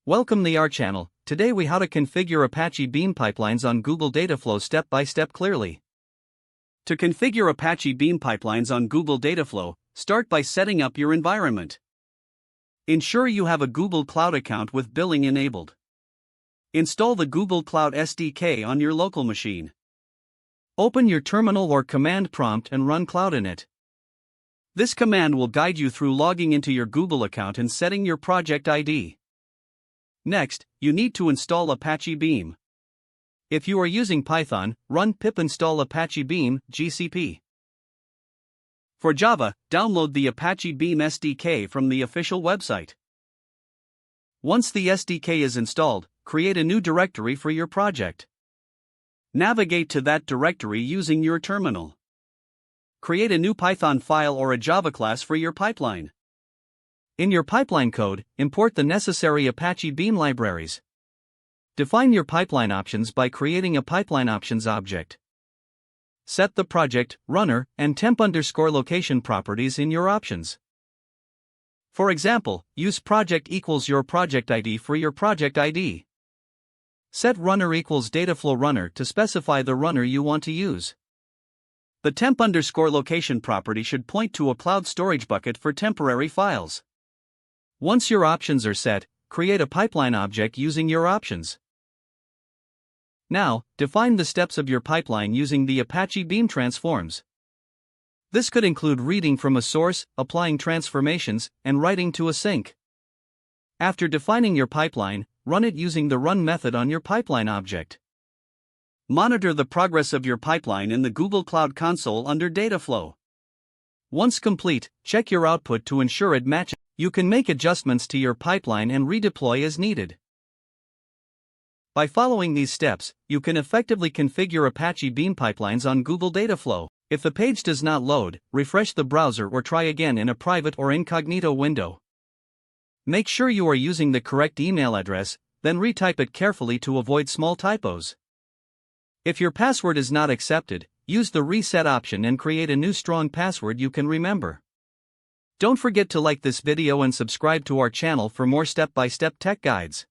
Welcome to our channel. Today we how to configure Apache Beam pipelines on Google Dataflow step by step clearly. To configure Apache Beam pipelines on Google Dataflow, start by setting up your environment. Ensure you have a Google Cloud account with billing enabled. Install the Google Cloud SDK on your local machine. Open your terminal or command prompt and run Cloud init. This command will guide you through logging into your Google account and setting your project ID. Next, you need to install Apache Beam. If you are using Python, run pip install Apache Beam GCP. For Java, download the Apache Beam SDK from the official website. Once the SDK is installed, create a new directory for your project. Navigate to that directory using your terminal. Create a new Python file or a Java class for your pipeline. In your pipeline code, import the necessary Apache Beam libraries. Define your pipeline options by creating a pipeline options object. Set the project, runner, and temp_location properties in your options. For example, use project equals your project ID for your project ID. Set runner equals Dataflow runner to specify the runner you want to use. The temp_location property should point to a cloud storage bucket for temporary files. Once your options are set, create a pipeline object using your options. Now, define the steps of your pipeline using the Apache Beam transforms. This could include reading from a source, applying transformations, and writing to a sink. After defining your pipeline, run it using the run method on your pipeline object. Monitor the progress of your pipeline in the Google Cloud Console under Dataflow. Once complete, check your output to ensure it matches. You can make adjustments to your pipeline and redeploy as needed. By following these steps, you can effectively configure Apache Beam pipelines on Google Dataflow. If the page does not load, refresh the browser or try again in a private or incognito window. Make sure you are using the correct email address, then retype it carefully to avoid small typos. If your password is not accepted, use the reset option and create a new strong password you can remember. Don't forget to like this video and subscribe to our channel for more step-by-step tech guides.